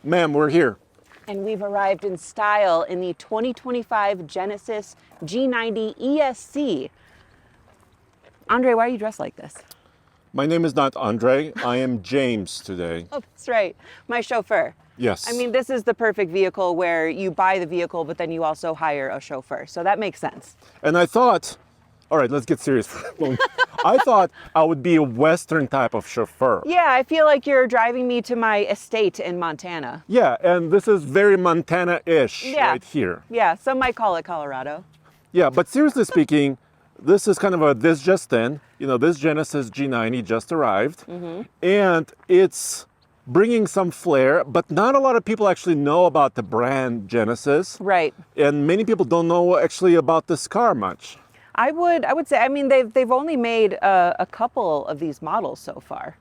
Ma'am, we're here. And we've arrived in style in the 2025 Genesis G90 ESC. Andre, why are you dressed like this? My name is not Andre. I am James today. Oh, that's right. My chauffeur. Yes. I mean, this is the perfect vehicle where you buy the vehicle, but then you also hire a chauffeur. So that makes sense. And I thought, all right, let's get serious for a moment. I thought I would be a Western type of chauffeur. Yeah, I feel like you're driving me to my estate in Montana. Yeah, and this is very Montana-ish right here. Yeah, some might call it Colorado. Yeah, but seriously speaking, this is kind of a this just in. You know, this Genesis G90 just arrived, and it's bringing some flair, but not a lot of people actually know about the brand Genesis. Right. And many people don't know actually about this car much. I would say, I mean, they've only made a couple of these models so far.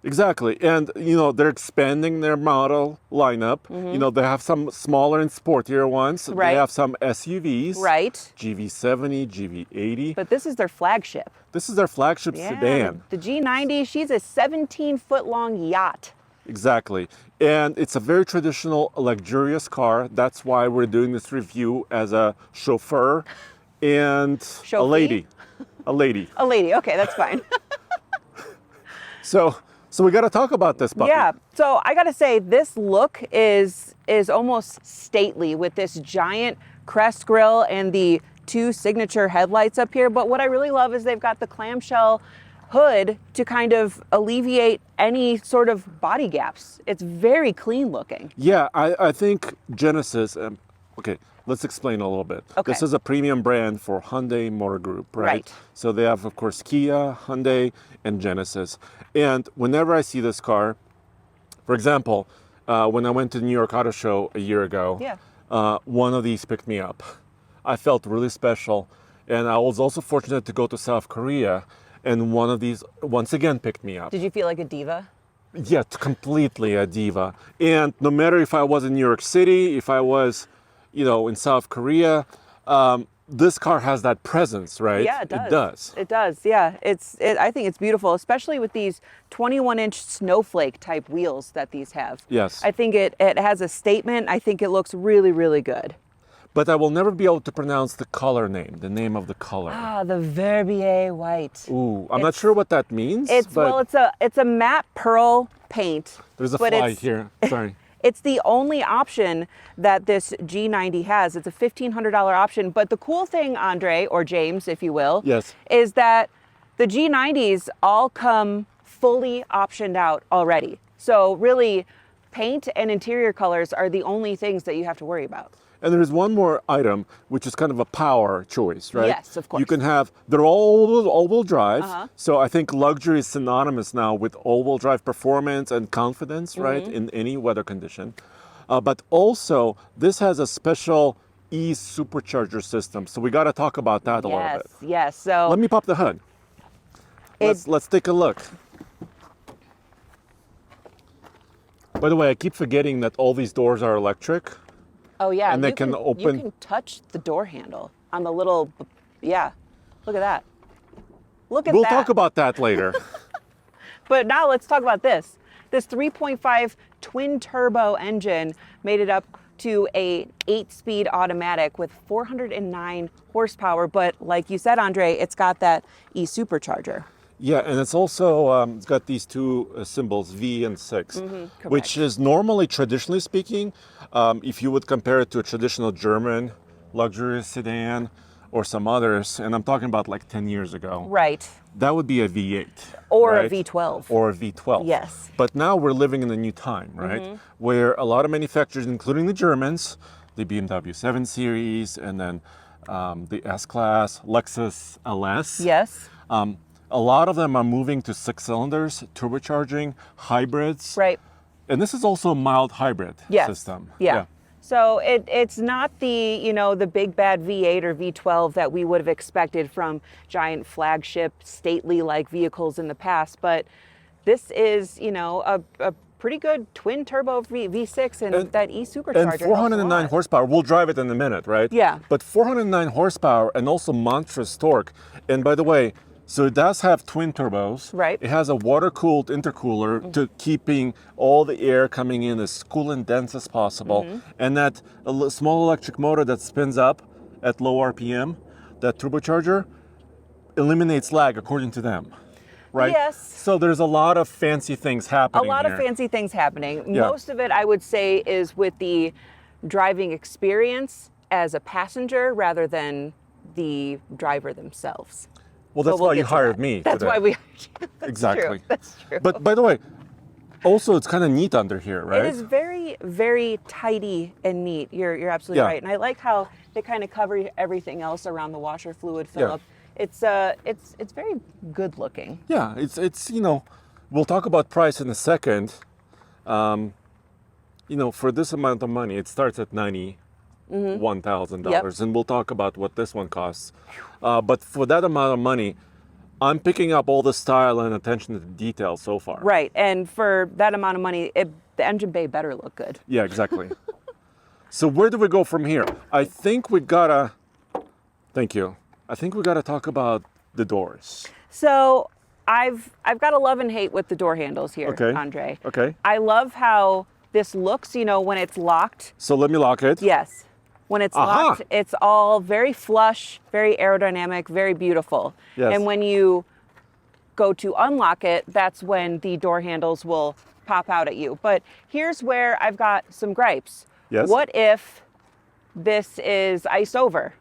Exactly, and you know they're expanding their model lineup. You know they have some smaller and sportier ones. Right. They have some SUVs. Right. GV70, GV80. But this is their flagship. This is their flagship Yeah, sedan. the G90, she's a 17-foot long yacht. Exactly, and it's a very traditional, luxurious car. That's why we're doing this review as a chauffeur and a lady. A lady. A lady, okay, that's fine. So we got to talk about this puppy. Yeah, so I gotta say, this look is almost stately with this giant crest grille and the two signature headlights up here. But what I really love is they've got the clamshell hood to kind of alleviate any sort of body gaps. It's very clean looking. Yeah, I think Genesis, okay, let's explain a little bit. Okay. This is a premium brand for Hyundai Motor Group, right? Right. So they have, of course, Kia, Hyundai, and Genesis. And whenever I see this car, for example, when I went to the New York Auto Show a year ago, one of these picked me up. I felt really special. And I was also fortunate to go to South Korea, and one of these once again picked me up. Did you feel like a diva? Yeah, completely a diva. And no matter if I was in New York City, if I was, you know, in South Korea, this car has that presence, right? Yeah, it does. It does. It does, yeah. I think it's beautiful, especially with these 21-inch snowflake type wheels that these have. Yes. I think it has a statement. I think it looks really, really good. But I will never be able to pronounce the color name, the name of the color. Ah, the Verbier white. Ooh, I'm not sure what that means. Well, it's a matte pearl paint. There's a but fly it's- here. Sorry. It's the only option that this G90 has. It's a $1,500 option. But the cool thing, Andre, or James, if you will, Yes. is that the G90s all come fully optioned out already. So really, paint and interior colors are the only things that you have to worry about. And there's one more item, which is kind of a power choice, right? Yes, of course. You can have, they're all-wheel drive. So I think luxury is synonymous now with all-wheel drive performance and confidence, right? In any weather condition. But also, this has a special e-supercharger system. So we got to talk about that a little bit. Yes. So Let me pop the hood. Let's take a look. By the way, I keep forgetting that all these doors are electric. oh yeah, and they you can You open- can touch the door handle on the little, yeah. Look at that. Look at We'll that. talk about that later. But now let's talk about this. This 3.5 twin turbo engine made it up to a 8-speed automatic with 409 horsepower. But like you said, Andre, it's got that e-supercharger. Yeah, and it's also it's got these two symbols, V and 6, which is normally, traditionally speaking, if you would compare it to a traditional German luxury sedan or some others, and I'm talking about like 10 years ago, Right. that would be a V8. Or right? a V12. Or a V12. Yes. But now we're living in a new time, right? Where a lot of manufacturers, including the Germans, the BMW 7 Series, and then the S-Class, Lexus LS, Yes. a lot of them are moving to 6 cylinders, turbocharging, hybrids. Right. And this is also a mild hybrid Yes. system. Yeah. So it's not the big bad V8 or V12 that we would have expected from giant flagship stately like vehicles in the past, but this is a pretty good twin turbo V6 and that e-supercharger. And 409 horsepower. We'll drive it in a minute, right? Yeah. But 409 horsepower and also monstrous torque. And by the way, So it does have twin turbos. Right. It has a water-cooled intercooler to keeping all the air coming in as cool and dense as possible. And that small electric motor that spins up at low RPM, that turbocharger, eliminates lag according to them. Right? Yes. So there's a lot of fancy things happening A lot here. of fancy things happening. Yeah. Most of it, I would say, is with the driving experience as a passenger rather than the driver themselves. Well, that's why you hired me. That's today. why we. That's Exactly. True. That's true. But by the way, also it's kind of neat under here, right? It is very, very tidy and neat. You're absolutely Yeah. right, and I like how they kind of cover everything else around the washer fluid Yeah. fill-up. It's very good looking. Yeah, it's we'll talk about price in a second. For this amount of money, it starts at $91,000, and we'll talk about what this one costs. But for that amount of money, I'm picking up all the style and attention to detail so far. Right, and for that amount of money, the engine bay better look good. Yeah, exactly. So where do we go from here? I think we gotta. Thank you. I think we gotta talk about the doors. So I've got a love and hate with the door handles here, Okay. Andre. Okay. I love how this looks, when it's locked. So let me lock it. Yes. When it's locked, it's all very flush, very aerodynamic, very beautiful. Yes. And when you go to unlock it, that's when the door handles will pop out at you. But here's where I've got some gripes. Yes. What if this is ice over?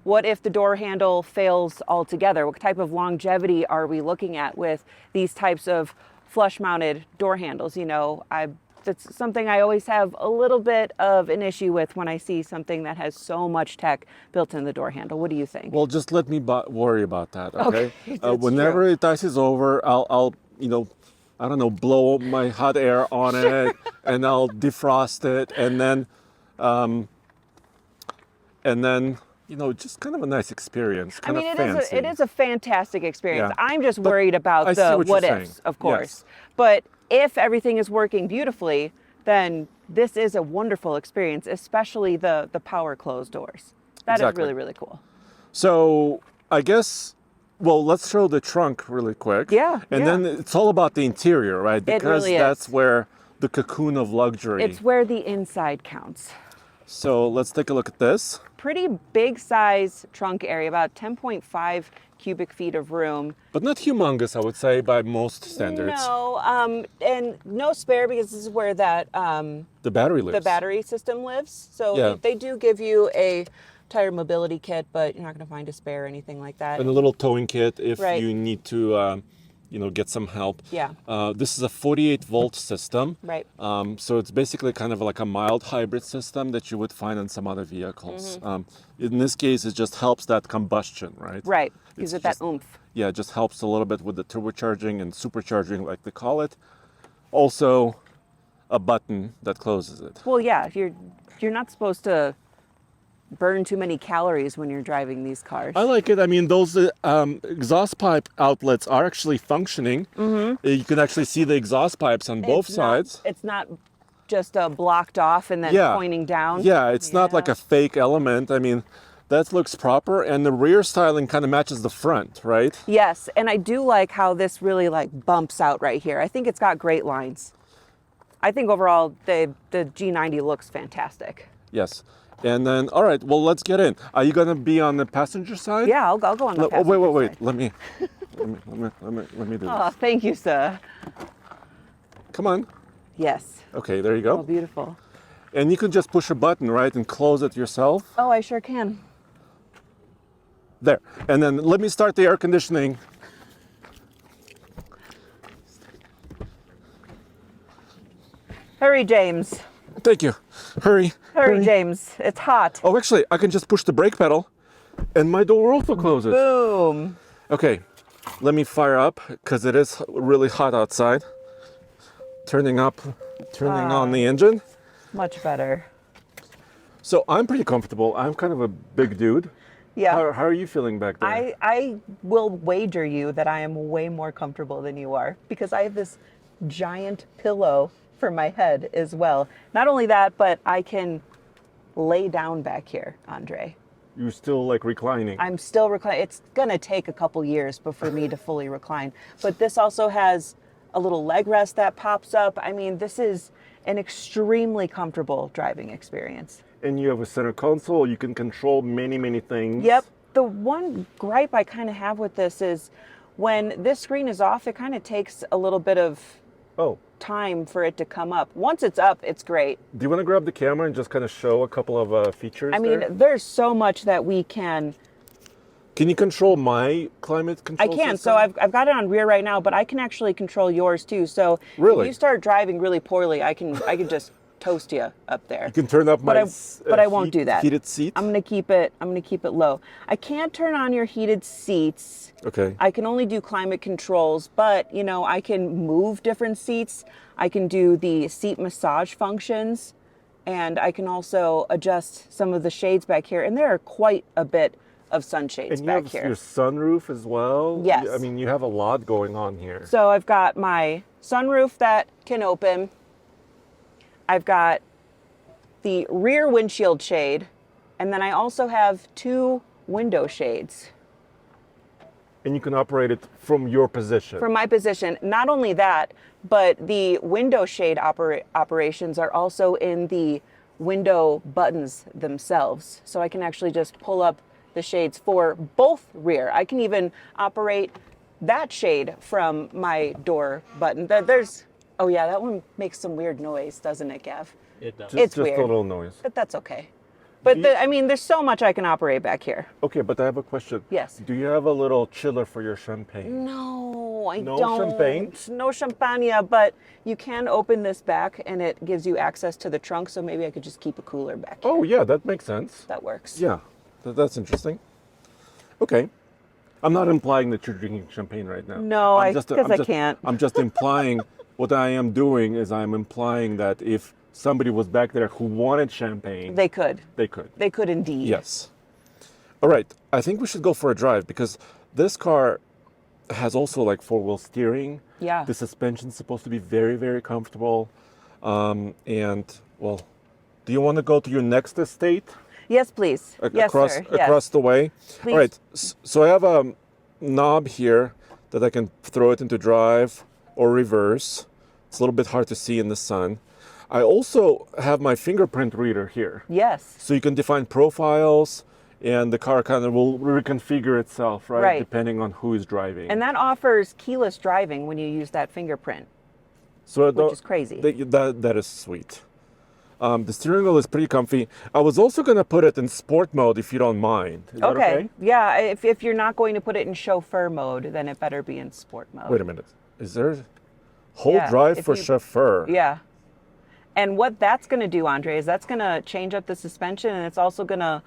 What if the door handle fails altogether? What type of longevity are we looking at with these types of flush mounted door handles? That's something I always have a little bit of an issue with when I see something that has so much tech built in the door handle. What do you think? Well, just let me worry about that, okay? That's Whenever true. it ices over, I'll I don't know, blow my hot air on it, and I'll defrost it, and then just kind of a nice experience. Kind of fancy. it is a fantastic experience. Yeah. I'm just worried about I see the what you're what saying. ifs, of course. Yes. But if everything is working beautifully, then this is a wonderful experience, especially the power closed doors. That is Exactly. really, really cool. So I guess, let's show the trunk really quick. Yeah, And yeah. then it's all about the interior, right? It Because really is. that's where the cocoon of luxury. It's where the inside counts. So let's take a look at this. Pretty big size trunk area, about 10.5 cubic feet of room. But not humongous, I would say, by most standards. No, and no spare because this is where that The battery lives. the battery system lives. So Yeah. they do give you a tire mobility kit, but you're not going to find a spare or anything like that. And a little towing kit if Right. you need to, get some help. Yeah. This is a 48-volt system. Right. So it's basically kind of like a mild hybrid system that you would find in some other vehicles. In this case, it just helps that combustion, right? Right. Gives It's it that just- oomph. Yeah, it just helps a little bit with the turbocharging and supercharging, like they call it. Also, a button that closes it. Well, yeah, you're not supposed to burn too many calories when you're driving these cars. I like it. I mean, those exhaust pipe outlets are actually functioning. You can actually see the exhaust pipes on both sides. It's not just blocked off and then pointing down. Yeah, it's not like Yeah. a fake element. I mean, that looks proper, and the rear styling kind of matches the front, right? Yes, and I do like how this really bumps out right here. I think it's got great lines. I think overall the G90 looks fantastic. Yes. And then, all right, well, let's get in. Are you going to be on the passenger side? Yeah, I'll go on the passenger Wait. side. Let me do Oh, this. thank you, sir. Come on. Yes. Okay, there you Oh, go. beautiful. And you can just push a button, right, and close it yourself. Oh, I sure can. There. And then let me start the air conditioning. Hurry, James. Thank you. Hurry. Hurry, James. It's hot. Oh, actually, I can just push the brake pedal and my door also closes. Boom. Okay, let me fire up because it is really hot outside. Turning on the engine. Much better. So I'm pretty comfortable. I'm kind of a big dude. Yeah. How are you feeling back there? I will wager you that I am way more comfortable than you are because I have this giant pillow for my head as well. Not only that, but I can lay down back here, Andre. you're still like reclining. I'm still reclining. It's gonna take a couple years for me to fully recline. But this also has a little leg rest that pops up. I mean, this is an extremely comfortable driving experience. And you have a center console. You can control many, many things. Yep. The one gripe I kind of have with this is when this screen is off, it kind of takes a little bit of time for it to come up. Once it's up, it's great. Do you want to grab the camera and just kind of show a couple of features? I mean, there's so much that we can. Can you control my climate control I can. system? So I've got it on rear right now, but I can actually control yours too. So really? If you start driving really poorly, I can just toast you up there. You can turn up my but I won't do that. Heated seat. I'm gonna keep it low. I can't turn on your heated seats. Okay. I can only do climate controls, but you know, I can move different seats. I can do the seat massage functions, and I can also adjust some of the shades back here. And there are quite a bit of sunshades back here. And you have your sunroof as well? Yes. I mean, you have a lot going on here. So I've got my sunroof that can open. I've got the rear windshield shade, and then I also have 2 window shades. And you can operate it from your position. From my position. Not only that, but the window shade operations are also in the window buttons themselves. So I can actually just pull up the shades for both rear. I can even operate that shade from my door button. Oh yeah, that one makes some weird noise, doesn't it, Gav? It does. It's just weird. a little noise. But that's okay. But I mean, there's so much I can operate back here. Okay, but I have a question. Yes. Do you have a little chiller for your champagne? No, I No don't. champagne? No champagne, but you can open this back and it gives you access to the trunk, so maybe I could just keep a cooler back here. Oh yeah, that makes sense. That works. Yeah, that's interesting. Okay. I'm not implying that you're drinking champagne right now. No, because I can't. I'm just implying what I am doing is I'm implying that if somebody was back there who wanted champagne, They could. they could. They could indeed. Yes. All right. I think we should go for a drive because this car has also like 4-wheel steering. Yeah. The suspension's supposed to be very, very comfortable. And well, do you want to go to your next estate? Yes, please. Yes, sir. Yes. Across the way. Please. All right. So I have a knob here that I can throw it into drive or reverse. It's a little bit hard to see in the sun. I also have my fingerprint reader here. Yes. So you can define profiles and the car kind of will reconfigure itself, right? Right. Depending on who is driving. And that offers keyless driving when you use that fingerprint, so which is crazy. That is sweet. The steering wheel is pretty comfy. I was also going to put it in sport mode if you don't mind. Is that okay? Yeah, if you're not going to put it in chauffeur mode, then it better be in sport mode. Wait a minute. Is there whole Yeah, drive for chauffeur? Yeah. And what that's going to do, Andre, is that's going to change up the suspension, and it's also going to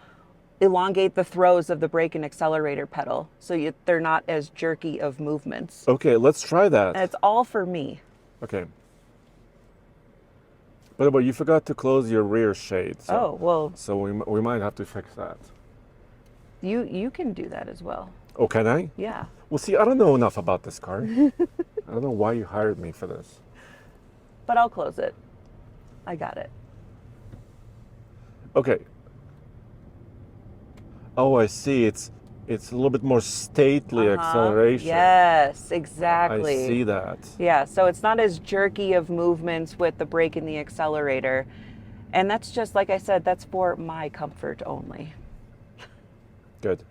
elongate the throws of the brake and accelerator pedal, so they're not as jerky of movements. Okay, let's try that. And it's all for me. Okay. By the way, you forgot to close your rear shade. So, Oh, well. So we might have to fix that. You can do that as well. Oh, can I? Yeah. Well, see, I don't know enough about this car. I don't know why you hired me for this. But I'll close it. I got it. Okay. Oh, I see. It's a little bit more stately acceleration. Yes, exactly. I see that. Yeah, so it's not as jerky of movements with the brake and the accelerator. And that's just, like I said, that's for my comfort only. Good.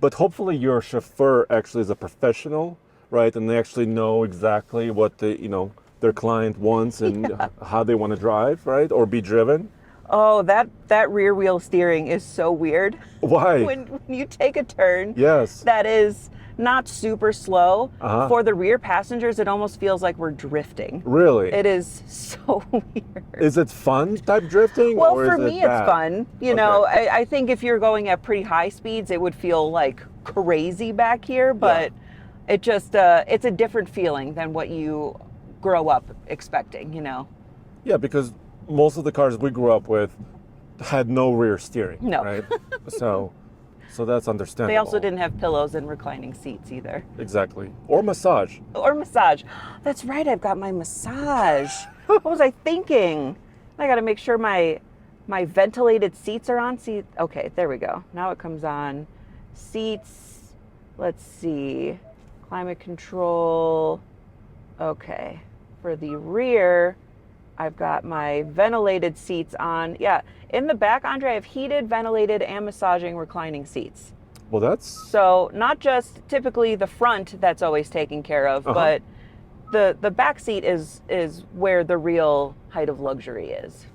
But hopefully your chauffeur actually is a professional, right? And they actually know exactly what their client wants and how they want to drive, right? Or be driven. Oh, that rear wheel steering is so weird. Why? When you take a turn Yes. that is not super slow, Uh-huh. for the rear passengers, it almost feels like we're drifting. Really? It is so weird. Is it fun type drifting? Well, or for is it me, it's bad? fun. You know, I think if you're going at pretty high speeds, it would feel like crazy back here, but it just, it's a different feeling than what you grow up expecting, you know? Yeah, because most of the cars we grew up with had no rear steering. No. Right? So that's understandable. They also didn't have pillows and reclining seats either. Exactly. Or massage. Or massage. That's right, I've got my massage. What was I thinking? I got to make sure my My ventilated seats are on. Okay, there we go. Now it comes on. Seats, let's see. Climate control. Okay. For the rear, I've got my ventilated seats on. Yeah, in the back, Andre, I have heated, ventilated, and massaging reclining seats. Well, that's... So not just typically the front that's always taken care of, but the back seat is where the real height of luxury is.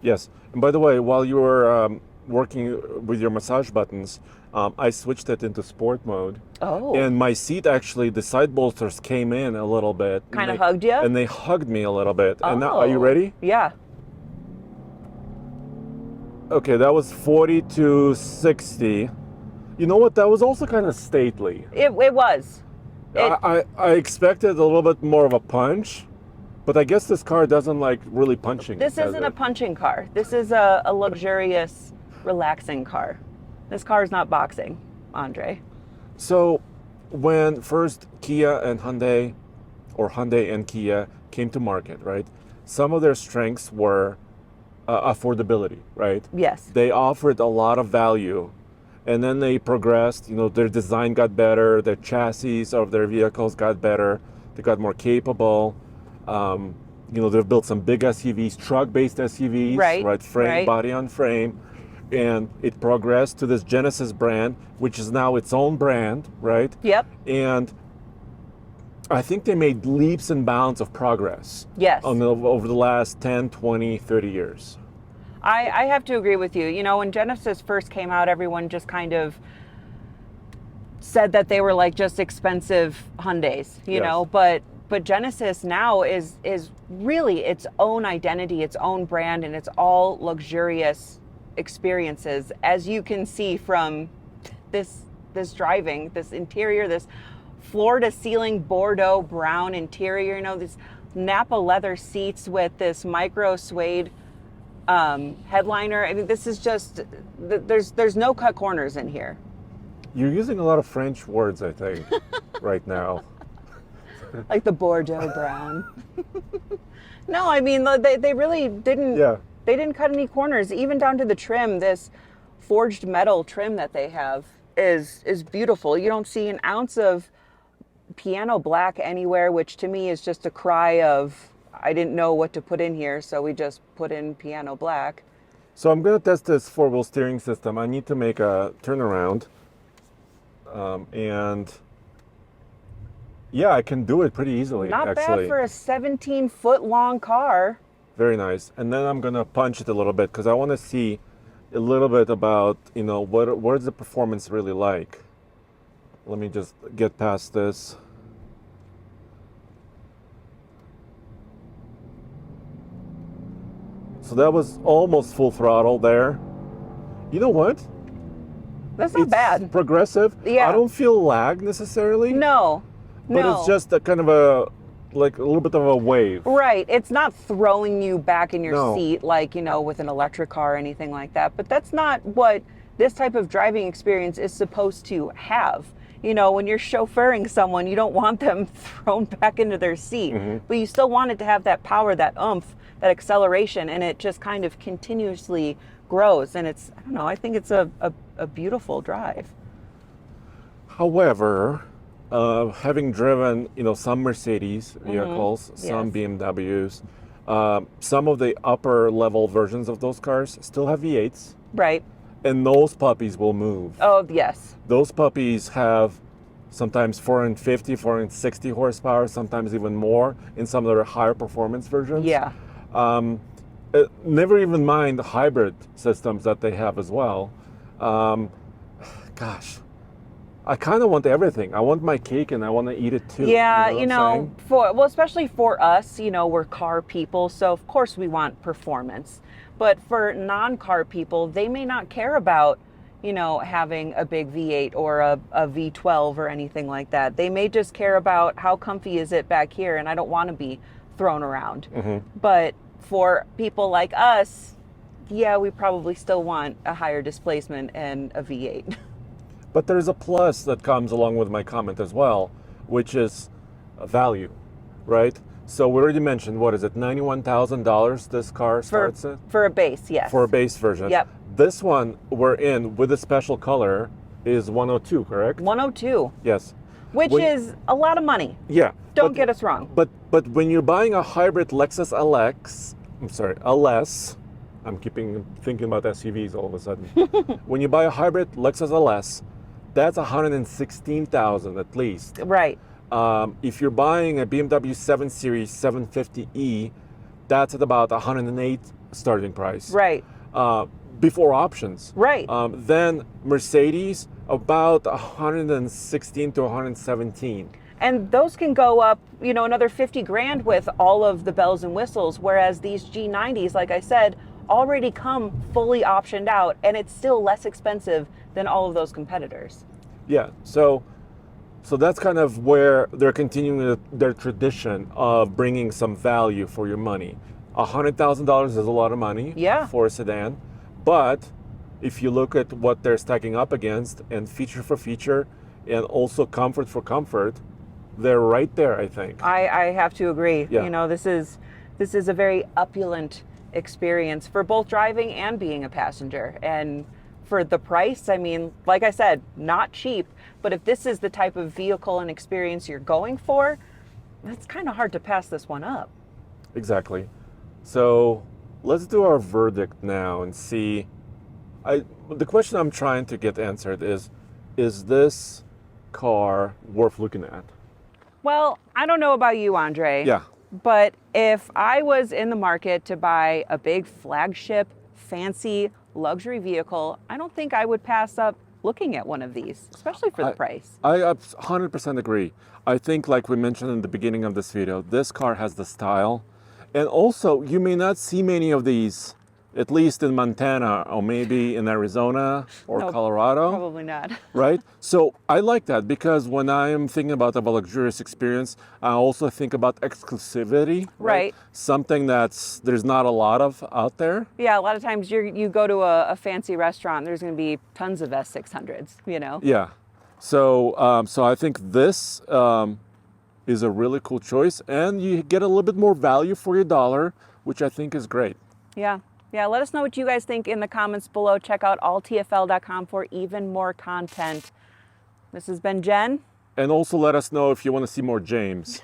Yes. And by the way, while you were working with your massage buttons, I switched it into sport mode. Oh. And my seat actually, the side bolsters came in a little bit. Kind of hugged you? And they hugged me a little bit. Oh. And now, are you ready? Yeah. Okay, that was 40 to 60. You know what? That was also kind of stately. It was. I expected a little bit more of a punch, but I guess this car doesn't like really punching. This isn't a punching car. This is a luxurious, relaxing car. This car is not boxing, Andre. So when first Kia and Hyundai, or Hyundai and Kia came to market, right? Some of their strengths were affordability, right? Yes. They offered a lot of value. And then they progressed, their design got better, their chassis of their vehicles got better, they got more capable. They've built some big SUVs, truck-based SUVs, right? Frame, body on frame. And it progressed to this Genesis brand, which is now its own brand, right? Yep. And I think they made leaps and bounds of progress. Yes. Over the last 10, 20, 30 years. I have to agree with you. When Genesis first came out, everyone just kind of said that they were like just expensive Hyundais, you know, but Genesis now is really its own identity, its own brand, and it's all luxurious experiences, as you can see from this driving, this interior, this floor to ceiling Bordeaux brown interior, this Napa leather seats with this micro suede headliner. I mean, this is just, there's no cut corners in here. You're using a lot of French words, I think, right now. Like the Bordeaux brown. No, I mean, they really didn't, they didn't cut any corners, even down to the trim. This forged metal trim that they have is beautiful. You don't see an ounce of piano black anywhere, which to me is just a cry of, I didn't know what to put in here, so we just put in piano black. So I'm going to test this four-wheel steering system. I need to make a turnaround. And yeah, I can do it pretty easily, Not actually. bad for a 17-foot long car. Very nice. And then I'm going to punch it a little bit because I want to see a little bit about, what is the performance really like. Let me just get past this. So that was almost full throttle there. You know what? That's not bad. It's progressive. Yeah. I don't feel lag necessarily. No. But it's just a kind of a little bit of a wave. Right. It's not throwing you back in your seat like, with an electric car or anything like that. But that's not what this type of driving experience is supposed to have. When you're chauffeuring someone, you don't want them thrown back into their seat. But you still want it to have that power, that oomph, that acceleration, and it just kind of continuously grows. And it's, I don't know, I think it's a beautiful drive. However, having driven, some Mercedes vehicles, some BMWs, some of the upper level versions of those cars still have V8s. Right. And those puppies will move. Oh, yes. Those puppies have sometimes 450, 460 horsepower, sometimes even more in some of their higher performance versions. Yeah. Never even mind the hybrid systems that they have as well. Gosh, I kind of want everything. I want my cake and I want to eat it too. Yeah, especially for us, we're car people, so of course we want performance. But for non-car people, they may not care about, having a big V8 or a V12 or anything like that. They may just care about how comfy is it back here, and I don't want to be thrown around. But for people like us, yeah, we probably still want a higher displacement and a V8. But there's a plus that comes along with my comment as well, which is value, right? So we already mentioned, what is it, $91,000 this car starts at? For a base, yes. For a base version. Yep. This one we're in with a special color is 102, correct? 102. Yes. Which is a lot of money. Yeah. Don't get us wrong. But when you're buying a hybrid Lexus LS, I'm thinking about SUVs all of a sudden. When you buy a hybrid Lexus LS, that's $116,000 at least. Right. If you're buying a BMW 7 Series 750e, that's at about $108 starting price. Right. Before options. Right. Then Mercedes, about 116 to 117. And those can go up, another 50 grand with all of the bells and whistles, whereas these G90s, like I said, already come fully optioned out, and it's still less expensive than all of those competitors. Yeah, so that's kind of where they're continuing their tradition of bringing some value for your money. $100,000 is a lot of money for a sedan, but if you look at what they're stacking up against, and feature for feature, and also comfort for comfort, they're right there, I think. I have to agree. Yeah. This is a very opulent experience for both driving and being a passenger. And for the price, I mean, like I said, not cheap, but if this is the type of vehicle and experience you're going for, it's kind of hard to pass this one up. Exactly. So let's do our verdict now and see. The question I'm trying to get answered is this car worth looking at? Well, I don't know about you, Andre. Yeah. But if I was in the market to buy a big flagship, fancy luxury vehicle, I don't think I would pass up looking at one of these, especially for the price. I 100% agree. I think, like we mentioned in the beginning of this video, this car has the style. And also, you may not see many of these, at least in Montana or maybe in Arizona or Colorado. Probably not. Right? So I like that, because when I am thinking about a luxurious experience, I also think about exclusivity. Right. Something there's not a lot of out there. Yeah, a lot of times you go to a fancy restaurant, there's going to be tons of S600s, Yeah. So I think this is a really cool choice, and you get a little bit more value for your dollar, which I think is great. Yeah. Yeah, let us know what you guys think in the comments below. Check out alltfl.com for even more content. This has been Jen. And also let us know if you want to see more James.